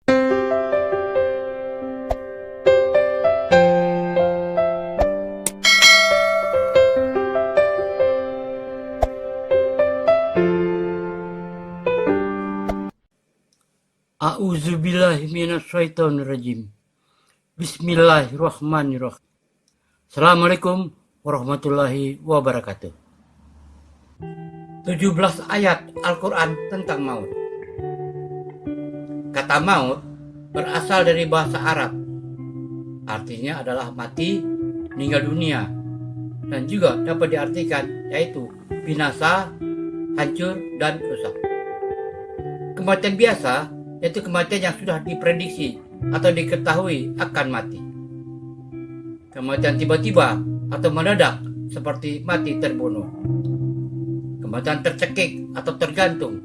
A'udzubillahi minasyaitonirrajim. Bismillahirrahmanirrahim. Assalamualaikum warahmatullahi wabarakatuh. 17 ayat Al-Quran tentang maut. Kata maut berasal dari bahasa Arab. Artinya adalah mati, meninggal dunia. Dan juga dapat diartikan yaitu binasa, hancur, dan rusak. Kematian biasa yaitu kematian yang sudah diprediksi atau diketahui akan mati. Kematian tiba-tiba atau mendadak seperti mati terbunuh. Kematian tercekik atau tergantung.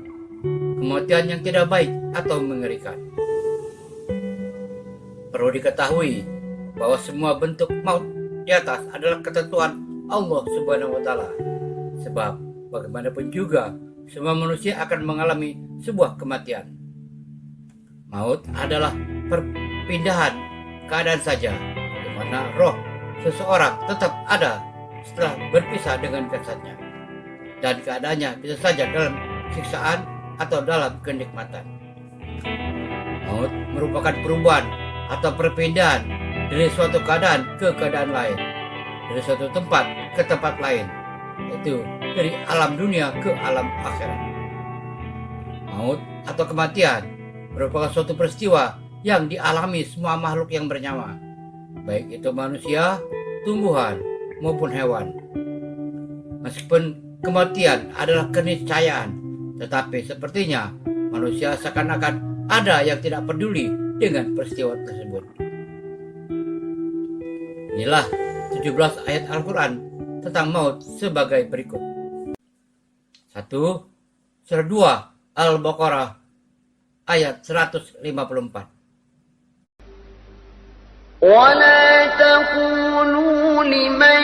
Kematian yang tidak baik atau mengerikan. Perlu diketahui bahwa semua bentuk maut di atas adalah ketentuan Allah Subhanahu wa Ta'ala. Sebab bagaimanapun juga semua manusia akan mengalami sebuah kematian. Maut adalah perpindahan keadaan saja, di mana roh seseorang tetap ada setelah berpisah dengan jasadnya, dan keadaannya bisa saja dalam siksaan atau dalam kenikmatan. Maut merupakan perubahan atau perpindahan dari suatu keadaan ke keadaan lain, dari suatu tempat ke tempat lain, yaitu dari alam dunia ke alam akhirat. Maut atau kematian merupakan suatu peristiwa yang dialami semua makhluk yang bernyawa, baik itu manusia, tumbuhan, maupun hewan. Meskipun kematian adalah keniscayaan, tetapi sepertinya manusia seakan-akan ada yang tidak peduli dengan peristiwa tersebut. Inilah 17 ayat Al-Quran tentang maut sebagai berikut. 1. Surah 2 Al-Baqarah ayat 154. وَلَا تَقُولُوا لِمَنْ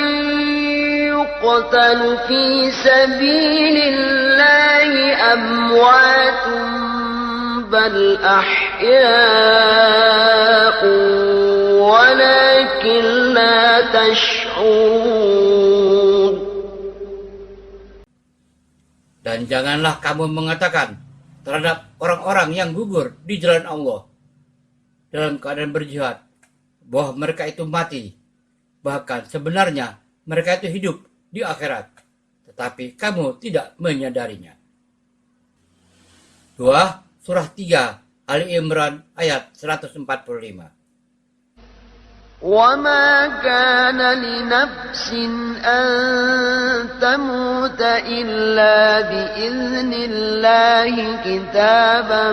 يُقْتَلُ فِي سَبِيلِ اللَّهِ أَمْوَاتٌ بَلْ أَحْيَاءٌ وَلَكِنْ لَا تَشْعُرُونَ. Dan janganlah kamu mengatakan terhadap orang-orang yang gugur di jalan Allah dalam keadaan berjihad bahwa mereka itu mati. Bahkan sebenarnya mereka itu hidup di akhirat, tetapi kamu tidak menyadarinya. 2. Surah 3 Ali Imran ayat 145. وَمَا كَانَ لِنَفْسٍ أَن تَمُوتَ إِلَّا بِإِذْنِ اللَّهِ كِتَابًا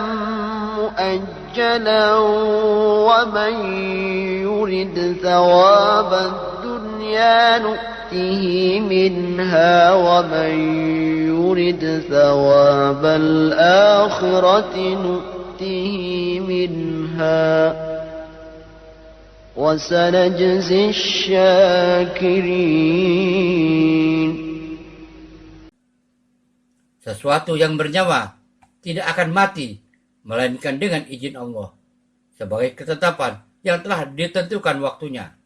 مُؤَجَّلًا وَمَن يُرِدْ ثَوَابَ الدُّنْيَا نُؤْتِهِ مِنْهَا وَمَن يُرِدْ ثَوَابَ الْآخِرَةِ نُؤْتِهِ مِنْهَا وَسَنَجْزِي الشَّاكِرِينَ. Sesuatu yang bernyawa tidak akan mati melainkan dengan izin Allah sebagai ketetapan yang telah ditentukan waktunya.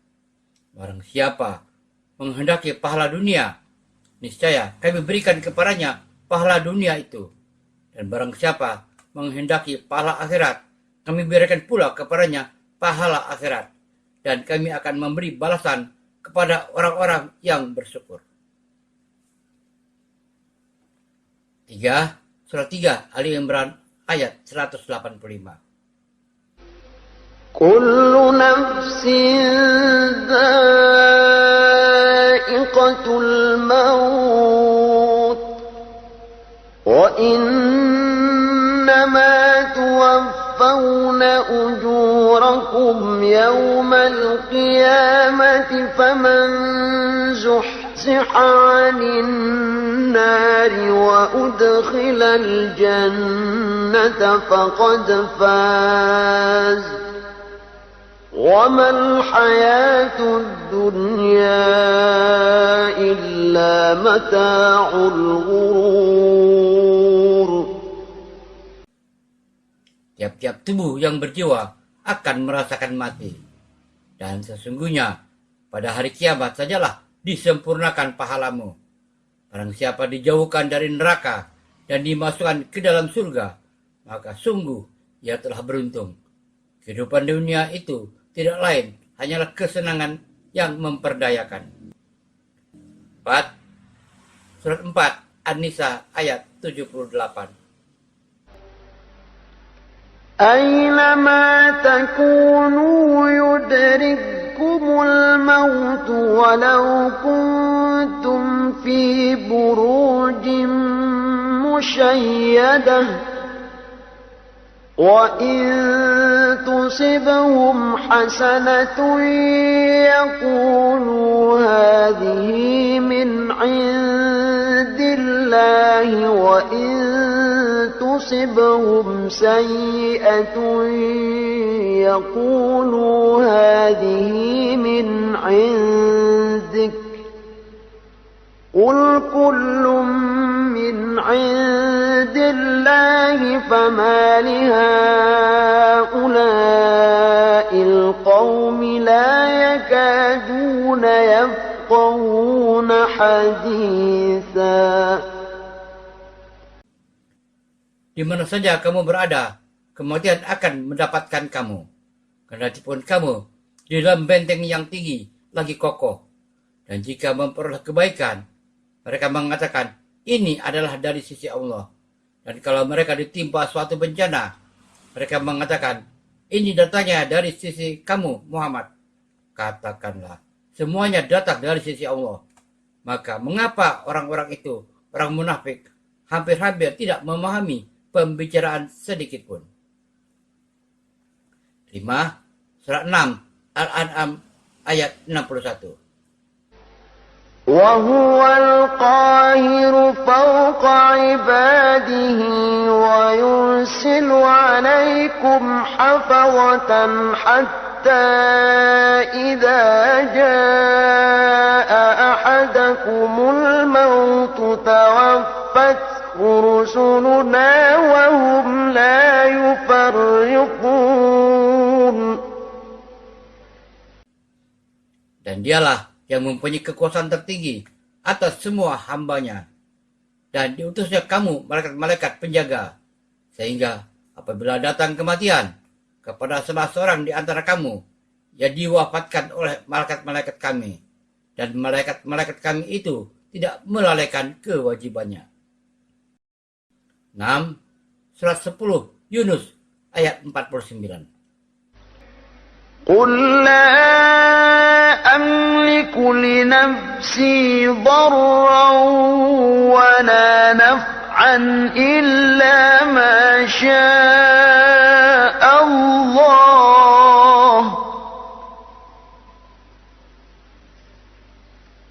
Barang siapa menghendaki pahala dunia, niscaya kami berikan kepadanya pahala dunia itu. Dan barang siapa menghendaki pahala akhirat, kami berikan pula kepadanya pahala akhirat. Dan kami akan memberi balasan kepada orang-orang yang bersyukur. 3. Surah 3 Ali Imran ayat 185. Kullu nafsin dha'iqatul maut wa innama tuwaffawna ujurakum yawmal qiyamati faman zuhziha 'anil nari wa udkhilal jannata faqad faz wa mal hayatud dunya illa mata'ul ghurur. Tiap-tiap tubuh yang berjiwa akan merasakan mati. Dan sesungguhnya pada hari kiamat sajalah disempurnakan pahalamu. Barang siapa dijauhkan dari neraka dan dimasukkan ke dalam surga, maka sungguh ia telah beruntung. Kehidupan dunia itu tidak lain hanyalah kesenangan yang memperdayakan. 4. Surat 4 An-Nisa ayat 78. أينما تكونوا يدرككم الموت ولو كنتم في بروج مشيدة وإن تصبهم حسنة يقولوا هذه من عند الله وإن تصبهم سيئة يقولوا هذه من عندك قل كل من عند الله فما لهؤلاء القوم لا يكادون يفقهون حديثا. Di mana saja kamu berada, kematian akan mendapatkan kamu. Kendatipun kamu di dalam benteng yang tinggi lagi kokoh. Dan jika memperoleh kebaikan, mereka mengatakan, ini adalah dari sisi Allah. Dan kalau mereka ditimpa suatu bencana, mereka mengatakan, ini datangnya dari sisi kamu, Muhammad. Katakanlah, semuanya datang dari sisi Allah. Maka mengapa orang-orang itu, orang munafik, hampir-hampir tidak memahami pembicaraan sedikit pun. 5. Surat 6 Al-An'am ayat 61. وهو القاهر فوق عباده ويرسل عليكم حفظة حتى إذا جاء أحدكم الموت توفته رسلنا وهم لا يفرطون. Dan dialah yang mempunyai kekuasaan tertinggi atas semua hambanya. Dan diutusnya kamu malaikat-malaikat penjaga. Sehingga apabila datang kematian kepada salah seorang di antara kamu, ia diwafatkan oleh malaikat-malaikat kami. Dan malaikat-malaikat kami itu tidak melalaikan kewajibannya. 6. Surat 10 Yunus ayat 49. قل لا أملك لنفسي ضرا ولا نفعا إلا ما شاء الله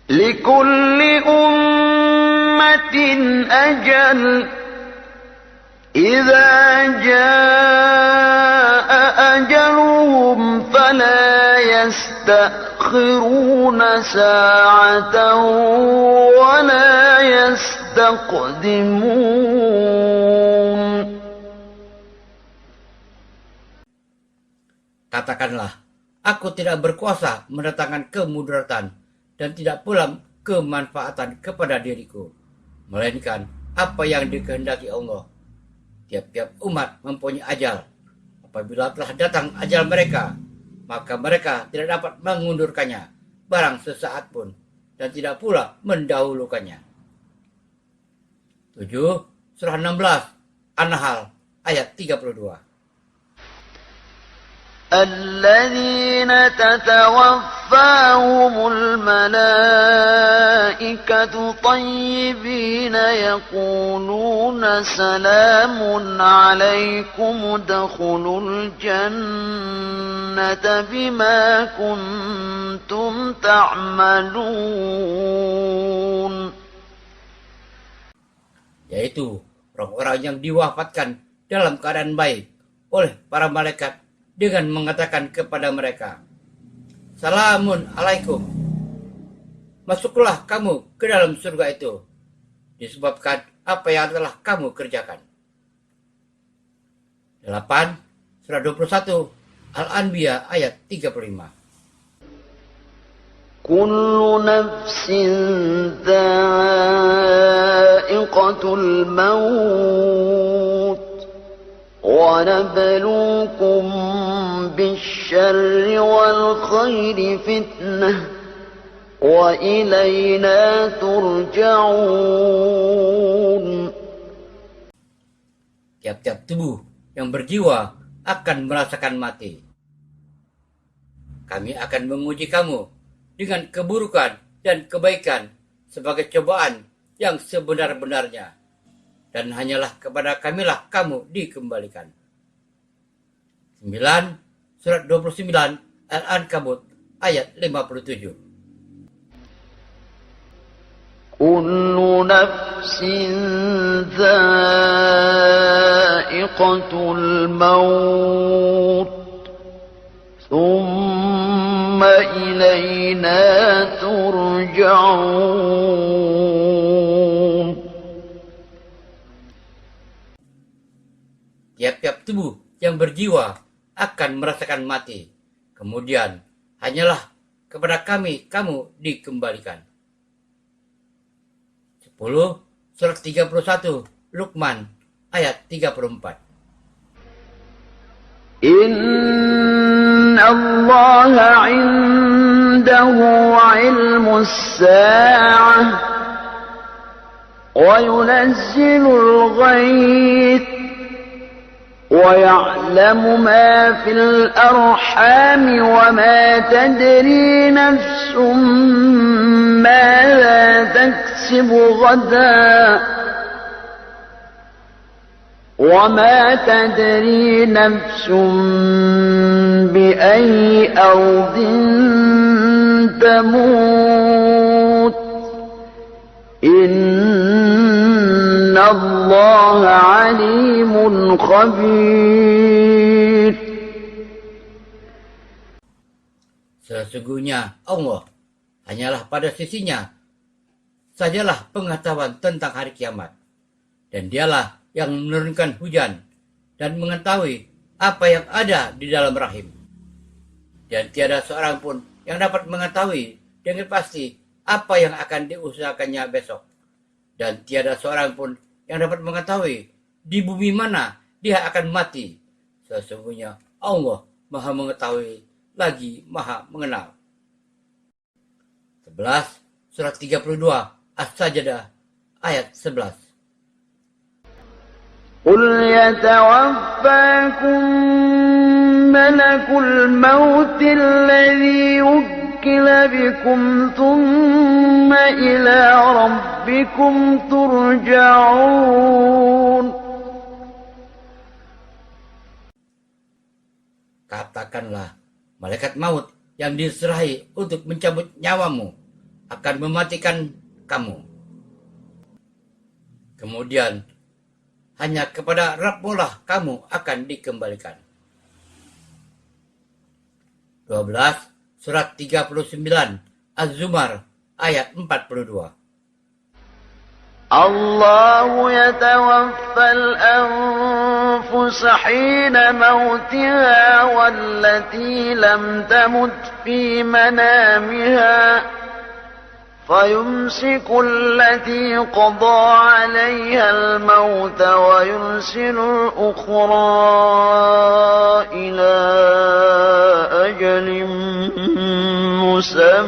لكل أمة أجل إذا جاء أجلهم فلا يستأخرون ساعة ولا يستقدمون. Katakanlah, aku tidak berkuasa mendatangkan kemudaratan dan tidak pula kemanfaatan kepada diriku, melainkan apa yang dikehendaki Allah. Tiap-tiap umat mempunyai ajal. Apabila telah datang ajal mereka, maka mereka tidak dapat mengundurkannya barang sesaat pun, dan tidak pula mendahulukannya. 7. Surah 16 An-Nahl ayat 32. الذين تتوفاهم الملائكة طيبين يقولون سلام عليكم ادخلوا الجنة بما كنتم تعملون. Yaitu orang-orang yang diwafatkan dalam keadaan baik oleh para malaikat dengan mengatakan kepada mereka, Salamun alaikum, masuklah kamu ke dalam surga itu, disebabkan apa yang telah kamu kerjakan. 8. surat 21 Al-Anbiya ayat 35. كل نفس ذائقة الموت ونبلوكم بالشر والخير فتنة وإلينا ترجعون. Tiap-tiap tubuh yang berjiwa akan merasakan mati. Kami akan menguji kamu dengan keburukan dan kebaikan sebagai cobaan yang sebenar-benarnya. Dan hanyalah kepada kamilah kamu dikembalikan. 9. Surat 29 Al-Ankabut ayat 57. كل نفس ذائقة الموت ثم إلينا ترجعون. Tiap-tiap tubuh yang berjiwa akan merasakan mati. Kemudian hanyalah kepada kami kamu dikembalikan. 10. Surat 31 Luqman ayat 34. إن الله عنده علم الساعة وينزل الغيث ويعلم ما في الأرحام وما تدري نفس ماذا تكسب غدا وما تدري نفس بأي أرض تموت إن الله عليم خبير. Sesungguhnya Allah hanyalah pada sisinya sajalah pengetahuan tentang hari kiamat. Dan dialah yang menurunkan hujan dan mengetahui apa yang ada di dalam rahim. Dan tiada seorang pun yang dapat mengetahui dengan pasti apa yang akan diusahakannya besok. Dan tiada seorang pun yang dapat mengetahui di bumi mana dia akan mati. Sesungguhnya Allah Maha mengetahui lagi Maha mengenal. 11. Surat 32 As-Sajdah ayat 11. قل يتوفاكم ملك الموت الذي وكل بكم ثم إلى ربكم ترجعون. Katakanlah, malaikat maut yang diserahi untuk mencabut nyawamu akan mematikan kamu. Kemudian hanya kepada Rabb-Mu lah kamu akan dikembalikan. 12. Surat 39 Az-Zumar ayat 42. الله يتوفى الأنفس حين موتها والتي لم تمت في منامها فيمسك التي قضى عليها الموت ويرسل الأخرى إلى أجل مسمى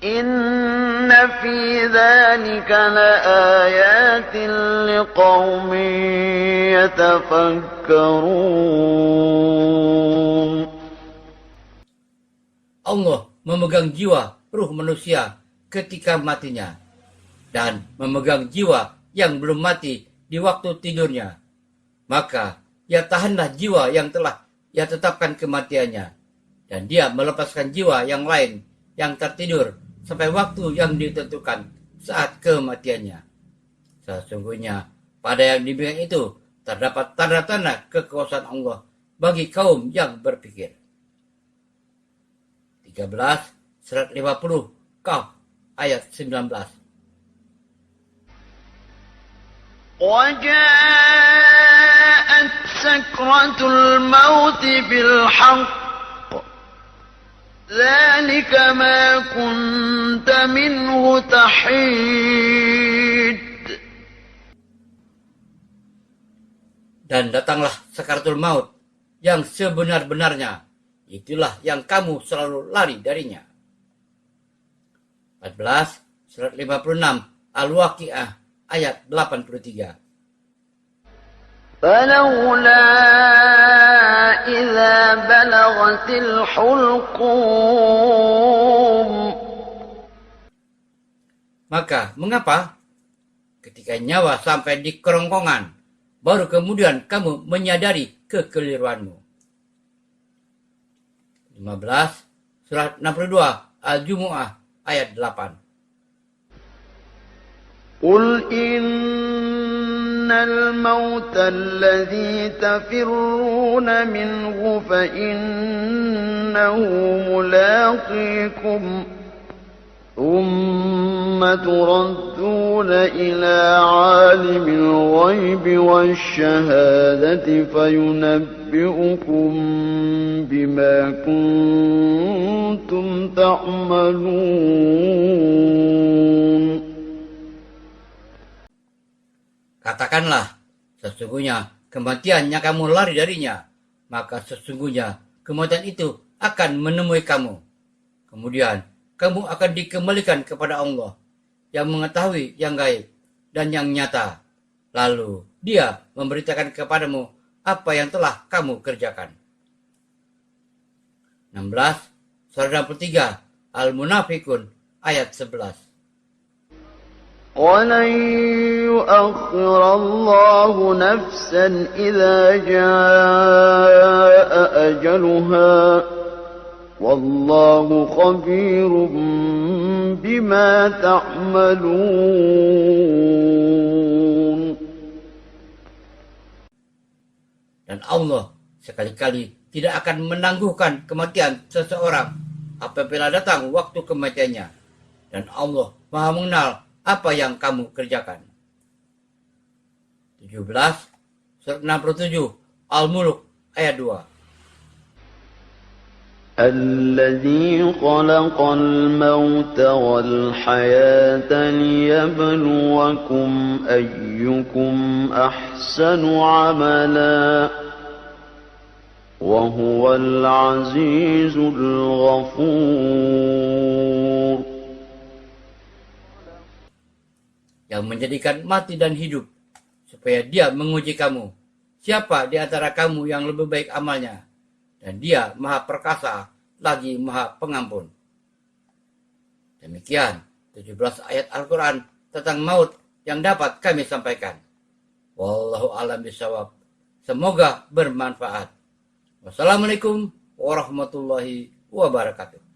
إن في ذلك لآيات لقوم يتفكرون. Allah memegang jiwa ruh manusia ketika matinya dan memegang jiwa yang belum mati di waktu tidurnya. Maka ia tahanlah jiwa yang telah ia tetapkan kematiannya dan dia melepaskan jiwa yang lain yang tertidur sampai waktu yang ditentukan saat kematiannya. Sesungguhnya pada yang demikian itu terdapat tanda-tanda kekuasaan Allah bagi kaum yang berpikir. 13. Surat 50 Qaf ayat 19. وجاءت سكرة الموت بالحق ذلك ما كنت منه تحيد. Dan datanglah sakaratul maut yang sebenar-benarnya, itulah yang kamu selalu lari darinya. 14 surat 56 Al-Waqi'ah ayat 83. فلولا إذا بلغت الحلقوم. Maka mengapa ketika nyawa sampai di kerongkongan, baru kemudian kamu menyadari kekeliruanmu? 15 surat 62 Al-Jumu'ah ayat 8. قل إن الموت الذي تفرون منه فإنه ملاقيكم ثم تردون إلى عالم الغيب والشهادة فينبئكم بما كنتم تعملون. Katakanlah, sesungguhnya kematian yang kamu lari darinya, maka sesungguhnya kematian itu akan menemui kamu. Kemudian kamu akan dikembalikan kepada Allah yang mengetahui yang gaib dan yang nyata. Lalu Dia memberitakan kepadamu apa yang telah kamu kerjakan. 16 surat 63 Al-Munafikun ayat 11. ولن يؤخر الله نفسا إذا جاء أجلها والله خبير بما تعملون. Dan Allah sekali-kali tidak akan menangguhkan kematian seseorang apabila datang waktu kematiannya. Dan Allah Maha mengenal apa yang kamu kerjakan. 17 surat 67 Al-Mulk ayat 2. الذي خلق الموت والحياة ليبلوكم أيكم أحسن عملا وهو العزيز الغفور. Yang menjadikan mati dan hidup, supaya Dia menguji kamu, siapa di antara kamu yang lebih baik amalnya, dan Dia Maha Perkasa lagi Maha Pengampun. Demikian 17 ayat Al-Quran tentang maut yang dapat kami sampaikan. Wallahu a'lam bishawab. Semoga bermanfaat. Wassalamualaikum warahmatullahi wabarakatuh.